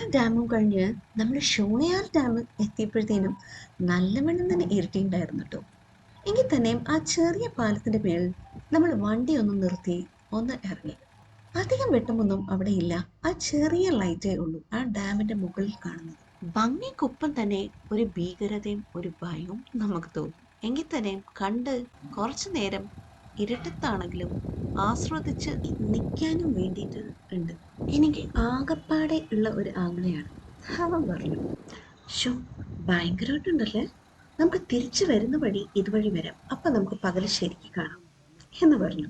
നെയ്യാർ ഡാമും കഴിഞ്ഞ് നമ്മൾ ഷോളയാർ ഡാം എത്തിയപ്പോഴത്തേനും നല്ലവണ്ണം തന്നെ ഇരുട്ടിയിട്ടുണ്ടായിരുന്നു കേട്ടോ. എങ്കിൽ തന്നെയും ആ ചെറിയ പാലത്തിന്റെ മേളിൽ നമ്മൾ വണ്ടി ഒന്ന് നിർത്തി ഒന്ന് ഇറങ്ങി. അധികം വെട്ടമൊന്നും അവിടെ ഇല്ല. ആ ചെറിയ ലൈറ്റേ ഉള്ളൂ ആ ഡാമിന്റെ മുകളിൽ കാണുന്നത്. ഭംഗിക്കൊപ്പം തന്നെ ഒരു ഭീകരതയും ഒരു ഭയവും നമുക്ക് തോന്നും. എങ്കിൽ തന്നെയും കണ്ട് കുറച്ചു നേരം ഇരുട്ടത്താണെങ്കിലും ആസ്വദിച്ച് നിൽക്കാനും വേണ്ടിയിട്ട് ഉണ്ട്. എനിക്ക് ആകപ്പാടെ ഉള്ള ഒരു ആഗ്രഹമാണ്. അവൻ പറഞ്ഞു, ഷോ ഭയങ്കരമായിട്ടുണ്ടല്ലേ, നമുക്ക് തിരിച്ചു വരുന്ന വഴി ഇതുവഴി വരാം, അപ്പൊ നമുക്ക് പകല് ശരിക്ക് കാണാം എന്ന് പറഞ്ഞു.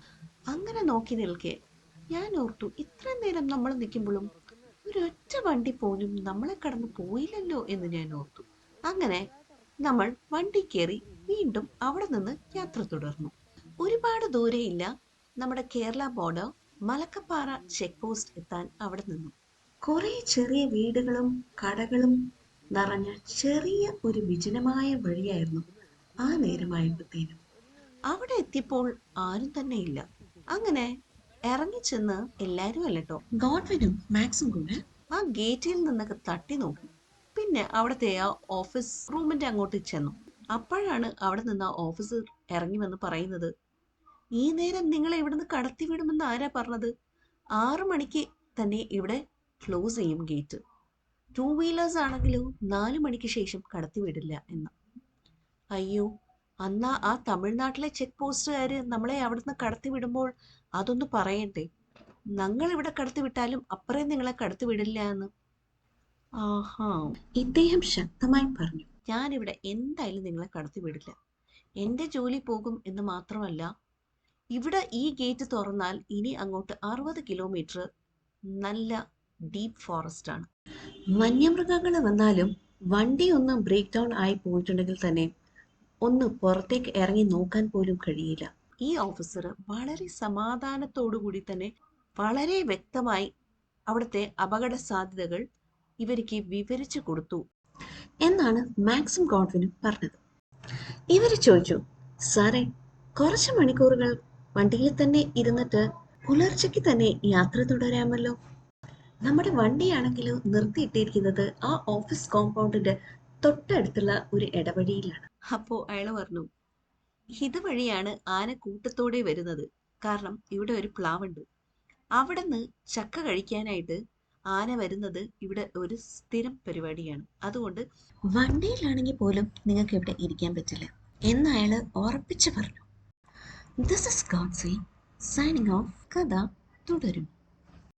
അങ്ങനെ നോക്കി നിൽക്കെ ഞാൻ ഓർത്തു, ഇത്രയും നേരം നമ്മൾ നിൽക്കുമ്പോഴും ഒരൊറ്റ വണ്ടി പോലും നമ്മളെ കടന്നു പോയില്ലല്ലോ എന്ന് ഞാൻ ഓർത്തു. അങ്ങനെ നമ്മൾ വണ്ടി കയറി വീണ്ടും അവിടെ നിന്ന് യാത്ര തുടർന്നു. ഒരുപാട് ദൂരെയില്ല, നമ്മുടെ Kerala border Malakkappara check post എത്താൻ അവിടെ നിന്നു. കുറെ ചെറിയ വീടുകളും കടകളും നിറഞ്ഞ ചെറിയ ഒരു വിജനമായ വഴിയായിരുന്നു ആ നേരമായപ്പോഴത്തേനും. അവിടെ എത്തിയപ്പോൾ ആരും തന്നെ ഇല്ല. അങ്ങനെ ഇറങ്ങിച്ചെന്ന് എല്ലാരും അല്ലട്ടോ, ഗോഡ്വിനും മാക്സും കൂടെ ആ ഗേറ്റിൽ നിന്നൊക്കെ തട്ടി നോക്കി. പിന്നെ അവിടുത്തെ ആ ഓഫീസ് റൂമിന്റെ അങ്ങോട്ട് ചെന്നു. അപ്പോഴാണ് അവിടെ നിന്ന് ആ ഓഫീസർ ഇറങ്ങി വന്ന് പറയുന്നത്, ഈ നേരം നിങ്ങളെ ഇവിടുന്ന് കടത്തി വിടുമെന്ന് ആരാ പറഞ്ഞത്? 6 മണിക്ക് തന്നെ ഇവിടെ ക്ലോസ് ചെയ്യും ഗേറ്റ്. 2 വീലേഴ്സ് ആണെങ്കിലോ 4 മണിക്ക് ശേഷം കടത്തിവിടില്ല എന്ന്. അയ്യോ, അന്നാ ആ തമിഴ്നാട്ടിലെ ചെക്ക് പോസ്റ്റുകാര് നമ്മളെ അവിടുന്ന് കടത്തിവിടുമ്പോൾ അതൊന്ന് പറയണ്ടേ, ഞങ്ങൾ ഇവിടെ കടത്തിവിട്ടാലും അപ്പറേ നിങ്ങളെ കടത്തിവിടില്ല എന്ന്. ആഹാ, ഇദ്ദേഹം ശക്തമായി പറഞ്ഞു, ഞാനിവിടെ എന്തായാലും നിങ്ങളെ കടത്തിവിടില്ല. എന്റെ ജോലി പോകും എന്ന് മാത്രമല്ല, ഇവിടെ ഈ ഗേറ്റ് തുറന്നാൽ ഇനി അങ്ങോട്ട് 60 കിലോമീറ്റർ നല്ല ഡീപ്പ് ഫോറസ്റ്റ് ആണ്. വന്യമൃഗങ്ങൾ വന്നാലും വണ്ടി ഒന്ന് ബ്രേക്ക് ഡൗൺ ആയി പോയിട്ടുണ്ടെങ്കിൽ തന്നെ ഒന്ന് പുറത്തേക്ക് ഇറങ്ങി നോക്കാൻ പോലും കഴിയില്ല. ഈ ഓഫീസർ വളരെ സമാധാനത്തോടു കൂടി തന്നെ വളരെ വ്യക്തമായി അവിടുത്തെ അപകട സാധ്യതകൾ ഇവർക്ക് വിവരിച്ചു കൊടുത്തു എന്നാണ് മാക്സും ഗോഡ്വിനും പറഞ്ഞത്. ഇവര് ചോദിച്ചു, സാറേ, കുറച്ച് മണിക്കൂറുകൾ വണ്ടിയിൽ തന്നെ ഇരുന്നിട്ട് പുലർച്ചയ്ക്ക് തന്നെ യാത്ര തുടരാമല്ലോ. നമ്മുടെ വണ്ടിയാണെങ്കിലും നിർത്തിയിട്ടിരിക്കുന്നത് ആ ഓഫീസ് കോമ്പൗണ്ടിന്റെ തൊട്ടടുത്തുള്ള ഒരു ഇടവഴിയിലാണ്. അപ്പോ അയാള് പറഞ്ഞു, ഇതുവഴിയാണ് ആന കൂട്ടത്തോടെ വരുന്നത്. കാരണം ഇവിടെ ഒരു പ്ലാവുണ്ട്, അവിടുന്ന് ചക്ക കഴിക്കാനായിട്ട് ആന വരുന്നത് ഇവിടെ ഒരു സ്ഥിരം പരിപാടിയാണ്. അതുകൊണ്ട് വണ്ടിയിലാണെങ്കിൽ പോലും നിങ്ങൾക്ക് ഇവിടെ ഇരിക്കാൻ പറ്റില്ല എന്ന് അയാള് ഉറപ്പിച്ചു പറഞ്ഞു. This is Godsy signing off. കഥ തുടരും.